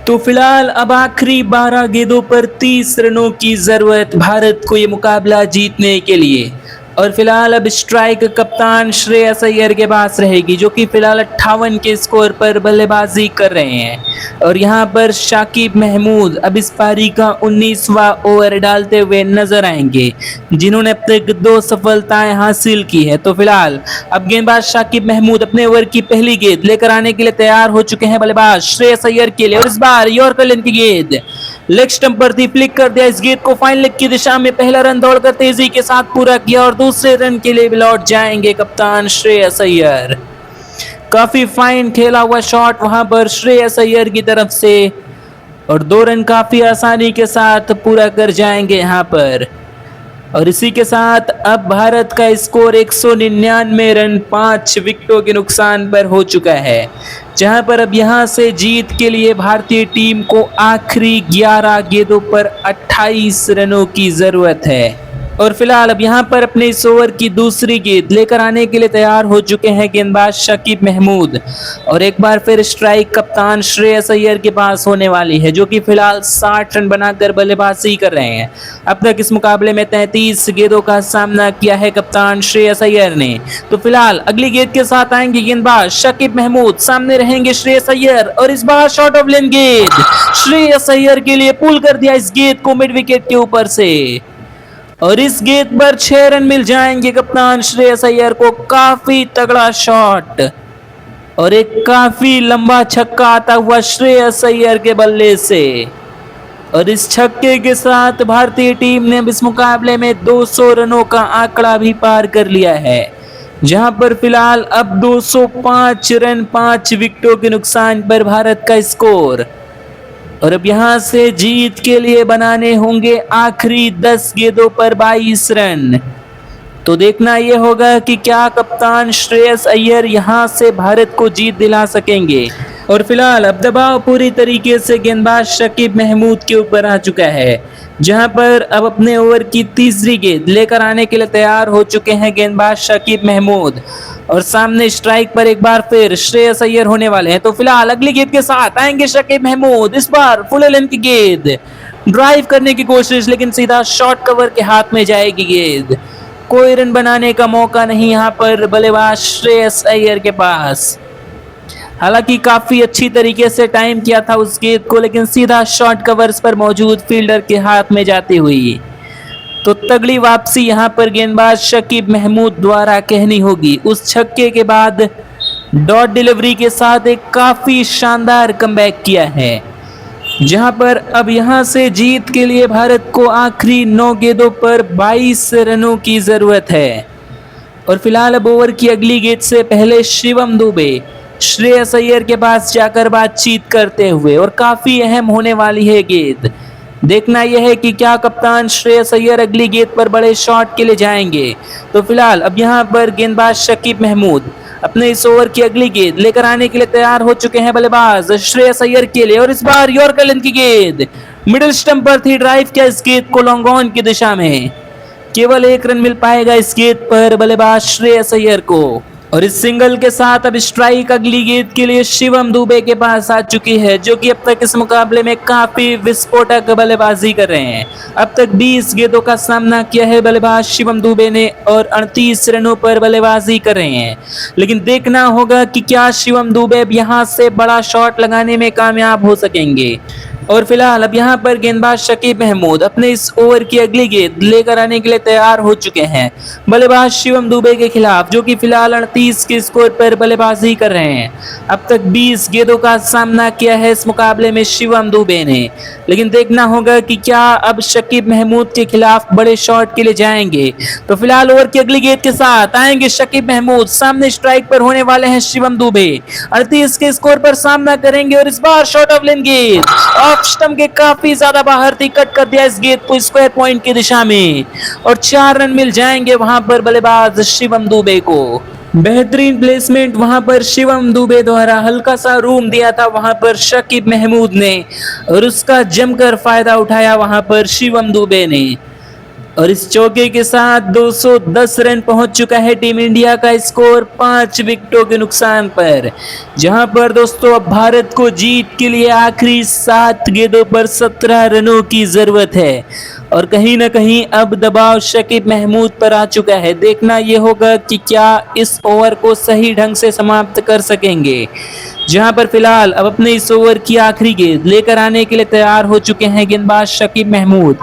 तो फिलहाल अब आखिरी 12 गेंदों पर 30 रनों की जरूरत भारत को ये मुकाबला जीतने के लिए। और फिलहाल अब स्ट्राइक कप्तान श्रेयस अय्यर के पास रहेगी, जो कि फिलहाल 58 के स्कोर पर बल्लेबाजी कर रहे हैं। और यहाँ पर शाकिब महमूद अब इस पारी का 19वां ओवर डालते हुए नजर आएंगे, जिन्होंने अब तक 2 सफलताएं हासिल की है। तो फिलहाल अब गेंदबाज शाकिब महमूद अपने ओवर की पहली गेंद लेकर आने के लिए तैयार हो चुके हैं बल्लेबाज श्रेयस अय्यर के लिए। और इस बार यॉर्कर लेंथ की गेंद लेग स्टंप पर थी, फ्लिक कर दिया इस गेंद को फाइन लेग की दिशा में। पहला रन दौड़कर तेजी के साथ पूरा किया और दूसरे रन के लिए लौट जाएंगे कप्तान श्रेयस अय्यर। काफी फाइन खेला हुआ शॉट वहां पर श्रेयस अय्यर की तरफ से, और 2 रन काफी आसानी के साथ पूरा कर जाएंगे यहां पर। और इसी के साथ अब भारत का स्कोर 199 रन 5 विकेटों के नुकसान पर हो चुका है, जहां पर अब यहां से जीत के लिए भारतीय टीम को आखिरी 11 गेंदों पर 28 रनों की जरूरत है। और फिलहाल अब यहां पर अपने इस ओवर की दूसरी गेंद लेकर आने के लिए तैयार हो चुके हैं गेंदबाज शाकिब महमूद। और एक बार फिर स्ट्राइक कप्तान श्रेयस अय्यर के पास होने वाली है, जो कि फिलहाल 60 रन बनाकर बल्लेबाजी कर रहे हैं। अब तक इस मुकाबले में 33 गेंदों का सामना किया है कप्तान श्रेयस अय्यर ने। तो फिलहाल अगली गेंद के साथ आएंगे गेंदबाज शाकिब महमूद, सामने रहेंगे श्रेयस अय्यर। और इस बार शॉर्ट ऑफ लेन गेंद श्रेयस अय्यर के लिए पुल कर दिया इस गेंद को मिड विकेट के ऊपर से, और इस गेंद पर 6 रन मिल जाएंगे कप्तान श्रेयस अय्यर को। काफी तगड़ा शॉट और एक काफी लंबा छक्का आता हुआ श्रेयस अय्यर के बल्ले से। और इस छक्के के साथ भारतीय टीम ने इस मुकाबले में 200 रनों का आंकड़ा भी पार कर लिया है, जहां पर फिलहाल अब 205 रन 5 विकेटों के नुकसान पर भारत का स्कोर। और अब यहां से जीत के लिए बनाने होंगे आखिरी 10 गेंदों पर 22 रन। तो देखना यह होगा कि क्या कप्तान श्रेयस अय्यर यहां से भारत को जीत दिला सकेंगे। और फिलहाल अब दबाव पूरी तरीके से गेंदबाज शाकिब महमूद के ऊपर आ चुका है, जहां पर अब अपने ओवर की तीसरी गेंद लेकर आने के लिए तैयार हो चुके हैं गेंदबाज शाकिब महमूद। और सामने स्ट्राइक पर एक बार फिर श्रेयस अय्यर होने वाले हैं। तो फिलहाल अगली गेंद के साथ आएंगे शाकिब महमूद। इस बार फुल लेंथ की गेंद, ड्राइव करने की कोशिश, लेकिन सीधा शॉर्ट कवर के हाथ में जाएगी गेंद। कोई रन बनाने का मौका नहीं यहां पर बल्लेबाज श्रेयस अय्यर के पास। हालांकि काफी अच्छी तरीके से टाइम किया था उस गेंद को, लेकिन सीधा शॉर्ट कवर्स पर मौजूद फील्डर के हाथ में जाती हुई। तो तगड़ी वापसी यहां पर गेंदबाज शाकिब महमूद द्वारा कहनी होगी। उस छक्के के बाद डॉट डिलीवरी के साथ एक काफी शानदार कमबैक किया है, जहां पर अब यहां से जीत के लिए भारत को आखिरी 9 गेंदों पर 22 रनों की जरूरत है। और फिलहाल अब ओवर की अगली गेंद से पहले शिवम दुबे श्रेयस अय्यर के पास जाकर बातचीत करते हुए, और काफी अहम होने वाली है गेंद। देखना यह है कि क्या कप्तान श्रेयस अय्यर अगली गेंद पर बड़े शॉट के लिए जाएंगे। तो फिलहाल अब यहां पर गेंदबाज शाकिब महमूद अपने इस ओवर की अगली गेंद लेकर आने के लिए तैयार हो चुके हैं बल्लेबाज श्रेयस अय्यर के लिए। और इस बार यॉर्कर लेंथ की गेंद मिडिल स्टंप पर थी, ड्राइव किया इस गेंद को लॉन्ग ऑन की दिशा में। केवल 1 रन मिल पाएगा इस गेंद पर बल्लेबाज श्रेयस अय्यर को। और इस सिंगल के साथ अब स्ट्राइक अगली गेंद के लिए शिवम दुबे के पास आ चुकी है, जो कि अब तक इस मुकाबले में काफी विस्फोटक बल्लेबाजी कर रहे हैं। अब तक 20 गेंदों का सामना किया है बल्लेबाज शिवम दुबे ने, और 38 रनों पर बल्लेबाजी कर रहे हैं। लेकिन देखना होगा कि क्या शिवम दुबे अब यहां से बड़ा शॉट लगाने में कामयाब हो सकेंगे। और फिलहाल अब यहां पर गेंदबाज शाकिब महमूद अपने इस ओवर की अगली गेंद लेकर आने के लिए तैयार हो चुके हैं बल्लेबाज शिवम दुबे के खिलाफ, जो कि फिलहाल 38 के स्कोर पर बल्लेबाजी कर रहे हैं। अब तक 20 गेंदों का सामना किया है इस मुकाबले में शिवम दुबे ने, लेकिन देखना होगा कि क्या अब शाकिब महमूद के खिलाफ बड़े शॉट के लिए जाएंगे। तो फिलहाल ओवर की अगली गेंद के साथ आएंगे शाकिब महमूद, सामने स्ट्राइक पर होने वाले हैं शिवम दुबे। 38 के स्कोर पर सामना करेंगे, और इस बार शॉर्ट ऑफ लेन गेंद ऑफ स्टंप के काफी ज्यादा बाहर थी, कट कर दिया इस गेंद को स्क्वायर पॉइंट की दिशा में, और 4 रन मिल जाएंगे वहां पर बल्लेबाज शिवम दुबे को। बेहतरीन प्लेसमेंट वहां पर शिवम दुबे द्वारा, हल्का सा रूम दिया था वहां पर शाकिब महमूद ने, और उसका जमकर फायदा उठाया वहां पर शिवम दुबे ने। और इस चौके के साथ 210 रन पहुंच चुका है टीम इंडिया का स्कोर 5 विकेटों के नुकसान पर, जहां पर दोस्तों अब भारत को जीत के लिए आखिरी 7 गेंदों पर 17 रनों की जरूरत है और कहीं ना कहीं अब दबाव शकीब महमूद पर आ चुका है। देखना यह होगा कि क्या इस ओवर को सही ढंग से समाप्त कर सकेंगे, जहां पर फिलहाल अब अपने इस ओवर की आखिरी गेंद लेकर आने के लिए तैयार हो चुके हैं गेंदबाज शकीब महमूद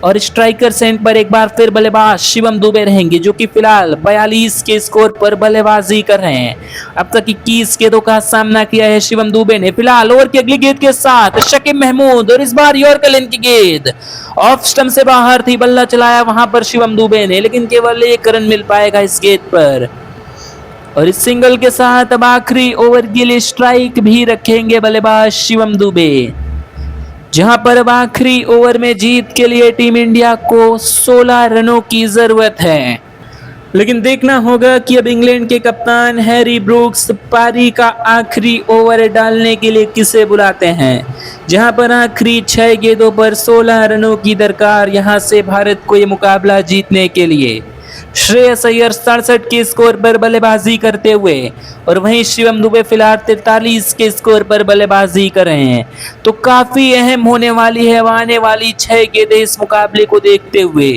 और स्ट्राइकर सेंट पर एक बार फिर बल्लेबाज शिवम दुबे रहेंगे, जो कि फिलहाल 42 के स्कोर पर बल्लेबाजी कर रहे हैं। अब तक 21 गेंदों का सामना किया है शिवम दुबे ने। फिलहाल ओवर की अगली गेंद के साथ शकीब महमूद और इस बार यॉर्कर लेन की गेंद ऑफ स्टंप से बाहर थी, बल्ला चलाया वहां पर शिवम दुबे ने, लेकिन केवल 1 रन मिल पाएगा इस गेंद पर। और इस सिंगल के साथ अब आखिरी ओवर के लिए स्ट्राइक भी रखेंगे बल्लेबाज शिवम दुबे, जहां पर अब आखिरी ओवर में जीत के लिए टीम इंडिया को 16 रनों की जरूरत है। लेकिन देखना होगा कि अब इंग्लैंड के कप्तान हैरी ब्रूक्स पारी का आखिरी ओवर डालने के लिए किसे बुलाते हैं, जहां पर आखिरी 6 गेंदों पर 16 रनों की दरकार यहां से भारत को ये मुकाबला जीतने के लिए। श्रेयस अय्यर 67 के स्कोर पर बल्लेबाजी करते हुए और वहीं शिवम दुबे फिलहाल 43 के स्कोर पर बल्लेबाजी कर रहे हैं, तो काफी अहम होने वाली है आने वाली 6 गेंदें इस मुकाबले को देखते हुए।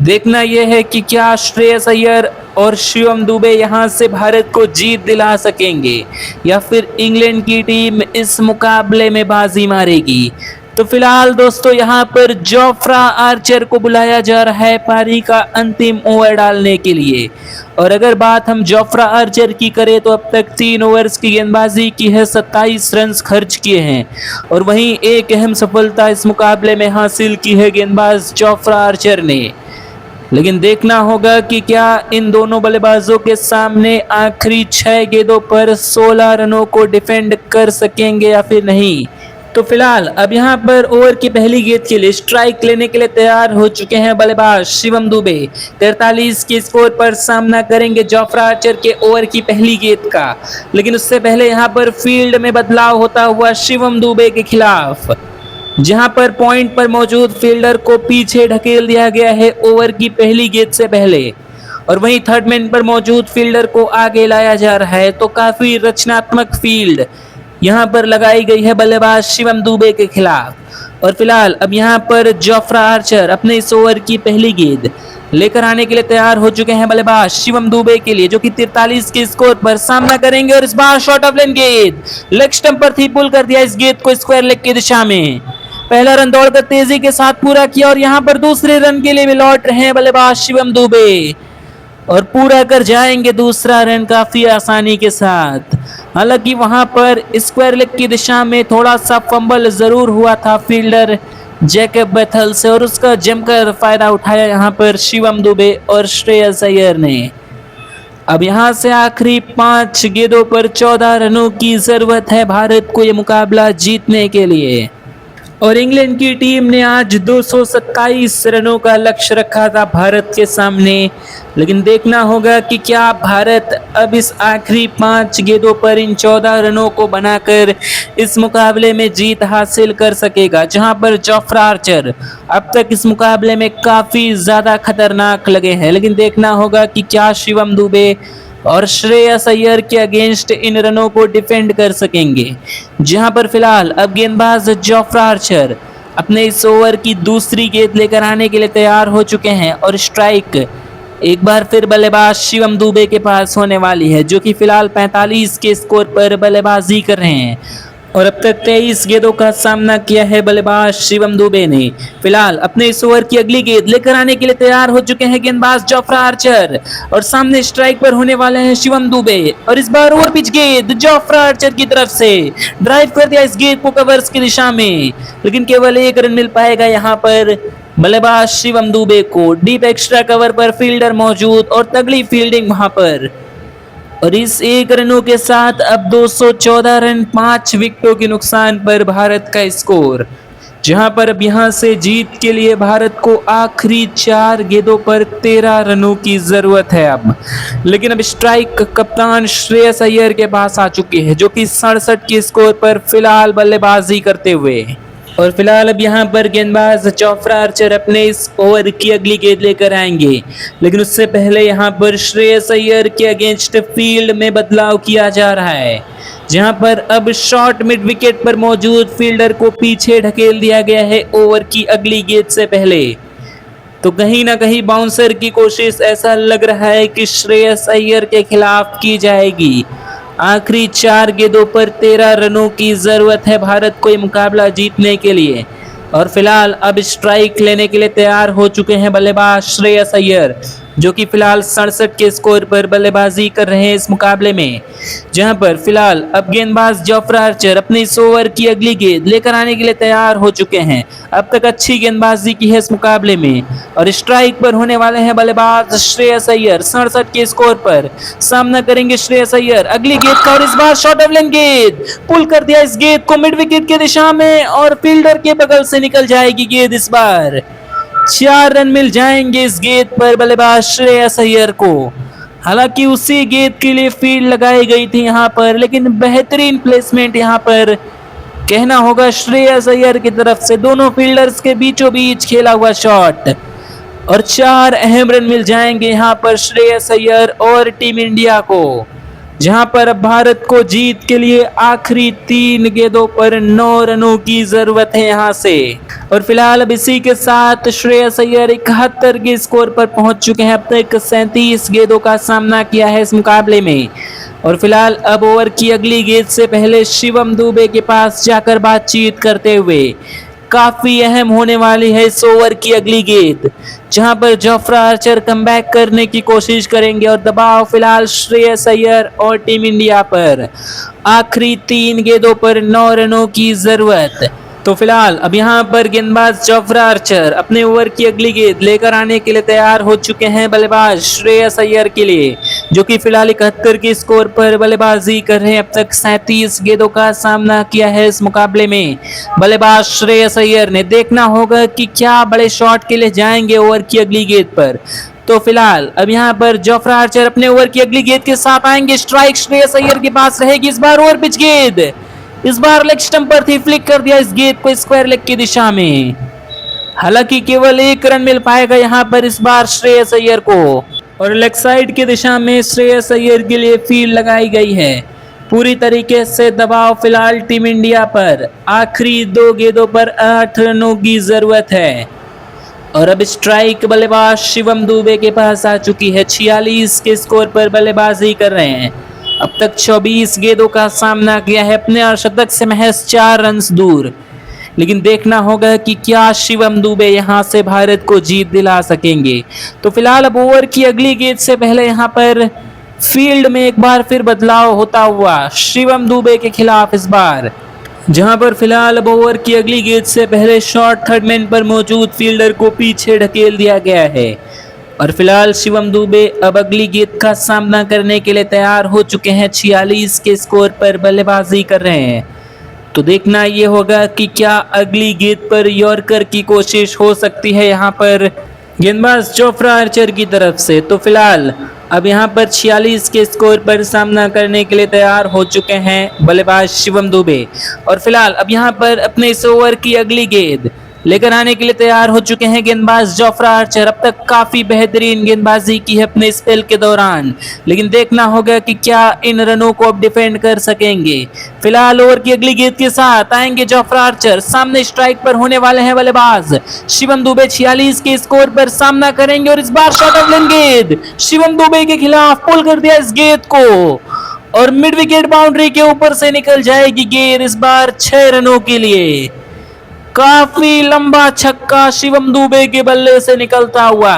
देखना यह है कि क्या श्रेयस अय्यर और शिवम दुबे यहां से भारत को जीत दिला सकेंगे या फिर इंग्लैंड की टीम इस मुकाबले में बाजी मारेगी। तो फिलहाल दोस्तों यहां पर जोफ्रा आर्चर को बुलाया जा रहा है पारी का अंतिम ओवर डालने के लिए। और अगर बात हम जोफ्रा आर्चर की करें तो अब तक 3 ओवर्स की गेंदबाजी की है, 27 रन खर्च किए हैं और वहीं एक अहम सफलता इस मुकाबले में हासिल की है गेंदबाज जोफ्रा आर्चर ने। लेकिन देखना होगा कि क्या इन दोनों बल्लेबाजों के सामने आखिरी 6 गेंदों पर 16 रनों को डिफेंड कर सकेंगे या फिर नहीं। तो फिलहाल अब यहां पर ओवर की पहली गेंद के लिए स्ट्राइक लेने के लिए तैयार हो चुके हैं बल्लेबाज शिवम दुबे। 43 के स्कोर पर सामना करेंगे जोफ्रा आर्चर के ओवर की पहली गेंद का, लेकिन उससे पहले यहां पर फील्ड में बदलाव होता हुआ शिवम दुबे के खिलाफ, जहां पर पॉइंट पर मौजूद फील्डर को पीछे ढकेल दिया गया है ओवर की पहली गेंद से पहले और वहीं थर्ड मैन पर मौजूद फील्डर को आगे लाया जा रहा है। तो काफी रचनात्मक फील्ड यहां पर लगाई गई है बल्लेबाज शिवम दुबे के खिलाफ। और फिलहाल अब यहां पर जोफ्रा आर्चर अपने इस ओवर की पहली गेंद लेकर आने के लिए तैयार हो चुके हैं बल्लेबाज शिवम दुबे के लिए, जो कि 43 के स्कोर पर सामना करेंगे और इस बार शॉर्ट ऑफ लेन गेंद लेग स्टंप पर थी, पुल कर दिया इस गेंद को स्क्वायर लेग की दिशा में। पहला रन दौड़कर तेजी के साथ पूरा किया और यहां पर दूसरे रन के लिए भी लौट रहे हैं बल्लेबाज शिवम दुबे और पूरा कर जाएंगे दूसरा रन काफी आसानी के साथ। हालांकि वहां पर स्क्वायर लेग की दिशा में थोड़ा सा फंबल जरूर हुआ था फील्डर जैकब बेथल से और उसका जमकर फायदा उठाया यहां पर शिवम दुबे और श्रेयस अय्यर ने। अब यहां से आखिरी 5 गेंदों पर 14 रनों की जरूरत है भारत को यह मुकाबला जीतने के लिए और इंग्लैंड की टीम ने आज 227 रनों का लक्ष्य रखा था भारत के सामने। लेकिन देखना होगा कि क्या भारत अब इस आखिरी 5 गेंदों पर इन 14 रनों को बनाकर इस मुकाबले में जीत हासिल कर सकेगा, जहां पर जोफ्रा आर्चर अब तक इस मुकाबले में काफी ज्यादा खतरनाक लगे हैं। लेकिन देखना होगा कि क्या शिवम दुबे और श्रेयस अय्यर के अगेंस्ट इन रनों को डिफेंड कर सकेंगे, जहां पर फिलहाल अब गेंदबाज जोफ्रा आर्चर अपने इस ओवर की दूसरी गेंद लेकर आने के लिए तैयार हो चुके हैं और स्ट्राइक एक बार फिर बल्लेबाज शिवम दुबे के पास होने वाली है, जो कि फिलहाल 45 के स्कोर पर बल्लेबाजी कर रहे हैं और अब तक 23 गेंदों का सामना किया है बल्लेबाज शिवम दुबे ने। फिलहाल अपने इस ओवर की अगली गेंद लेकर आने के लिए तैयार हो चुके हैं गेंदबाज जोफ्रा आर्चर और सामने स्ट्राइक पर होने वाले हैं शिवम दुबे और इस बार ओवर पिच गेंद जोफ्रा आर्चर की तरफ से ड्राइव कर दिया इस गेंद को कवर्स की दिशा में, लेकिन केवल 1 रन मिल पाएगा यहाँ पर बल्लेबाज शिवम दुबे को। डीप एक्स्ट्रा कवर पर फील्डर मौजूद और तगड़ी फील्डिंग वहां पर और इस 1 रनों के साथ अब 214 रन 5 विकेटों के नुकसान पर भारत का स्कोर, जहां पर अब यहां से जीत के लिए भारत को आखिरी 4 गेंदों पर 13 रनों की जरूरत है अब। लेकिन अब स्ट्राइक कप्तान श्रेयस अय्यर के पास आ चुकी है, जो कि 67 के स्कोर पर फिलहाल बल्लेबाजी करते हुए और फिलहाल अब यहाँ पर गेंदबाज जोफ्रा आर्चर अपने इस ओवर की अगली गेंद लेकर आएंगे, लेकिन उससे पहले यहाँ पर श्रेयस अय्यर के अगेंस्ट फील्ड में बदलाव किया जा रहा है, जहाँ पर अब शॉर्ट मिड विकेट पर मौजूद फील्डर को पीछे ढकेल दिया गया है ओवर की अगली गेंद से पहले। तो कहीं ना कहीं बाउंसर की कोशिश ऐसा लग रहा है कि श्रेयस अय्यर के खिलाफ की जाएगी। आखिरी 4 गेंदों पर 13 रनों की जरूरत है भारत को ये मुकाबला जीतने के लिए, और फिलहाल अब स्ट्राइक लेने के लिए तैयार हो चुके हैं बल्लेबाज श्रेयस अय्यर, जो कि फिलहाल 67 के स्कोर पर बल्लेबाजी कर रहे हैं इस मुकाबले में, जहां पर फिलहाल अब गेंदबाज जोफ्रा आर्चर अपने इस ओवर की अगली गेंद लेकर आने के लिए तैयार हो चुके हैं। अब तक अच्छी गेंदबाजी की है इस मुकाबले में, और स्ट्राइक पर होने वाले हैं बल्लेबाज श्रेयस अय्यर। 67 के स्कोर पर सामना करेंगे श्रेयस अय्यर अगली गेंद का, और इस बार शॉर्ट ऑफ लेन गेंद पुल कर दिया इस गेंद को मिड विकेट की दिशा में, और फील्डर के बगल से निकल जाएगी गेंद। इस बार 4 रन मिल जाएंगे इस गेंद पर बल्लेबाज श्रेयस अय्यर को। हालांकि उसी गेंद के लिए फील्ड लगाई गई थी यहाँ पर, लेकिन बेहतरीन प्लेसमेंट यहाँ पर कहना होगा श्रेयस अय्यर की तरफ से। दोनों फील्डर्स के बीचों बीच खेला हुआ शॉट, और 4 अहम रन मिल जाएंगे यहाँ पर श्रेयस अय्यर और टीम इंडिया को, जहां पर अब भारत को जीत के लिए आखिरी 3 गेंदों पर 9 रनों की जरूरत है यहां से। और फिलहाल अब इसी के साथ श्रेयस अय्यर 71 के स्कोर पर पहुंच चुके हैं। अब तक 37 गेंदों का सामना किया है इस मुकाबले में, और फिलहाल अब ओवर की अगली गेंद से पहले शिवम दुबे के पास जाकर बातचीत करते हुए काफी अहम होने वाली है इस ओवर की अगली गेंद, जहां पर जोफ्रा आर्चर कमबैक करने की कोशिश करेंगे, और दबाव फिलहाल श्रेयस अय्यर और टीम इंडिया पर। आखिरी 3 गेंदों पर 9 रनों की जरूरत। तो फिलहाल अब यहाँ पर गेंदबाज जोफ्रा आर्चर अपने ओवर की अगली गेंद लेकर आने के लिए तैयार हो चुके हैं बल्लेबाज श्रेयस अय्यर के लिए, जो कि फिलहाल 71 के स्कोर पर बल्लेबाजी कर रहे हैं। अब तक 37 गेंदों का सामना किया है इस मुकाबले में बल्लेबाज श्रेयस अय्यर ने। देखना होगा कि क्या बड़े शॉट के लिए जाएंगे ओवर की अगली गेंद पर। तो फिलहाल अब यहाँ पर जोफ्रा आर्चर अपने ओवर की अगली गेंद के साथ आएंगे। स्ट्राइक श्रेयस अय्यर के पास रहेगी इस बार ओवर पिच गेंद, इस बार लेग स्टंप पर थी, फ्लिक कर दिया इस गेंद को स्क्वायर लेग की दिशा में। हालांकि केवल 1 रन मिल पाएगा यहाँ पर इस बार श्रेयस अय्यर को, और लेग साइड की दिशा में श्रेयस अय्यर के लिए फील्ड लगाई गई है। पूरी तरीके से दबाव फिलहाल टीम इंडिया पर। आखिरी 2 गेंदों पर 8 रनों की जरूरत है, और अब स्ट्राइक बल्लेबाज शिवम दुबे के पास आ चुकी है। 46 के स्कोर पर बल्लेबाजी कर रहे हैं। अब तक 24 गेंदों का सामना किया है, अपने अर्धशतक से महज 4 रन दूर, लेकिन देखना होगा कि क्या शिवम दुबे यहां से भारत को जीत दिला सकेंगे। तो फिलहाल अब ओवर की अगली गेंद से पहले यहां पर फील्ड में एक बार फिर बदलाव होता हुआ शिवम दुबे के खिलाफ इस बार, जहां पर फिलहाल अब ओवर की अगली गेंद से पहले शॉर्ट थर्ड मैन पर मौजूद फील्डर को पीछे ढकेल दिया गया है, और फिलहाल शिवम दुबे अब अगली गेंद का सामना करने के लिए तैयार हो चुके हैं। 46 के स्कोर पर बल्लेबाजी कर रहे हैं। तो देखना ये होगा कि क्या अगली गेंद पर यॉर्कर की कोशिश हो सकती है यहाँ पर गेंदबाज जोफ्रा आर्चर की तरफ से। तो फिलहाल अब यहाँ पर 46 के स्कोर पर सामना करने के लिए तैयार हो चुके हैं बल्लेबाज शिवम दुबे, और फिलहाल अब यहाँ पर अपने इस ओवर की अगली गेंद लेकर आने के लिए तैयार हो चुके हैं गेंदबाज जोफ्रा आर्चर। अब तक काफी बेहतरीन गेंदबाजी की है अपने स्पेल के दौरान, लेकिन देखना होगा कि क्या इन रनों को अब डिफेंड कर सकेंगे। फिलहाल ओवर की अगली गेंद के साथ आएंगे जोफ्रा आर्चर। सामने स्ट्राइक पर होने वाले हैं बल्लेबाज शिवम दुबे। 46 के स्कोर पर सामना करेंगे, और इस बार शॉर्ट ऑफ लेन गेंद शिवम दुबे के खिलाफ पुल कर दिया इस गेंद को, और मिड विकेट बाउंड्री के ऊपर से निकल जाएगी गेंद इस बार 6 रनों के लिए। काफी लंबा छक्का शिवम दुबे के बल्ले से निकलता हुआ,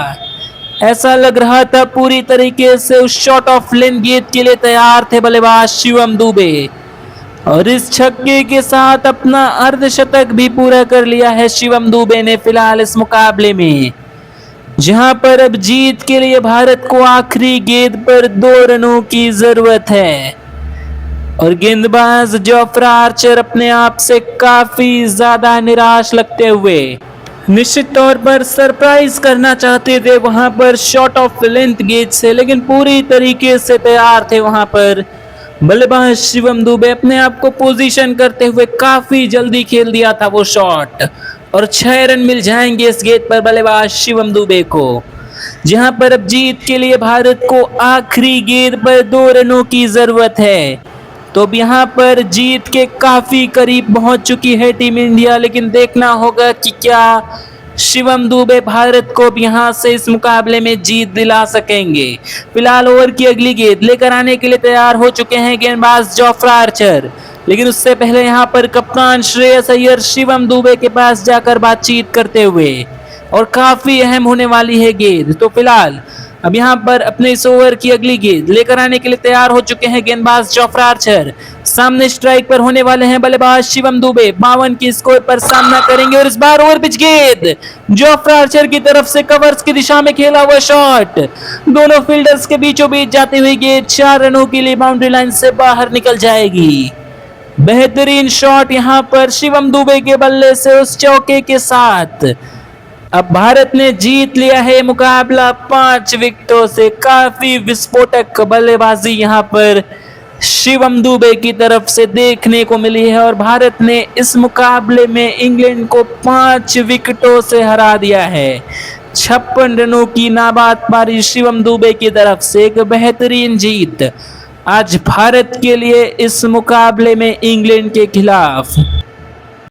ऐसा लग रहा था पूरी तरीके से उस शॉट ऑफ लेन गेंद के लिए तैयार थे बल्लेबाज शिवम दुबे, और इस छक्के के साथ अपना अर्धशतक भी पूरा कर लिया है शिवम दुबे ने फिलहाल इस मुकाबले में, जहां पर अब जीत के लिए भारत को आखिरी गेंद पर 2 रनों की जरूरत है, और गेंदबाज जोफ्रा आर्चर अपने आप से काफी ज्यादा निराश लगते हुए निश्चित तौर पर सरप्राइज करना चाहते थे वहां पर शॉट ऑफ लेंथ गेंद से, लेकिन पूरी तरीके से तैयार थे वहां पर बल्लेबाज शिवम दुबे अपने आप को पोजीशन करते हुए काफी जल्दी खेल दिया था वो शॉट, और 6 रन मिल जाएंगे इस गेंद पर बल्लेबाज शिवम दुबे को, जहां पर अब जीत के लिए भारत को आखिरी गेंद पर 2 रनों की जरूरत है। तो अब यहाँ पर जीत के काफी करीब पहुंच चुकी है टीम इंडिया, लेकिन देखना होगा कि क्या शिवम दुबे भारत को अब यहाँ से इस मुकाबले में जीत दिला सकेंगे। फिलहाल ओवर की अगली गेंद लेकर आने के लिए तैयार हो चुके हैं गेंदबाज जोफ्रा आर्चर, लेकिन उससे पहले यहाँ पर कप्तान श्रेयस अय्यर शिवम दुबे के पास जाकर बातचीत करते हुए, और काफी अहम होने वाली है गेंद। तो फिलहाल अब यहाँ पर अपने इस ओवर की अगली गेंद लेकर आने के लिए तैयार हो चुके हैं गेंदबाज जोफ्रा आर्चर। सामने स्ट्राइक पर होने वाले हैं बल्लेबाज शिवम दुबे, 52 की स्कोर पर सामना करेंगे, और इस बार ओवर पिच गेंद जोफ्रा आर्चर की तरफ से कवर्स की दिशा में खेला हुआ शॉट, दोनों फील्डर्स के बीचों बीच जाते हुए गेंद 4 रनों के लिए बाउंड्री लाइन से बाहर निकल जाएगी। बेहतरीन शॉट यहाँ पर शिवम दुबे के बल्ले से उस चौके के साथ। अब भारत ने जीत लिया है मुकाबला 5 विकेटों से। काफी विस्फोटक बल्लेबाजी यहाँ पर शिवम दुबे की तरफ से देखने को मिली है, और भारत ने इस मुकाबले में इंग्लैंड को 5 विकेटों से हरा दिया है। 56 रनों की नाबाद पारी शिवम दुबे की तरफ से, एक बेहतरीन जीत आज भारत के लिए इस मुकाबले में इंग्लैंड के खिलाफ।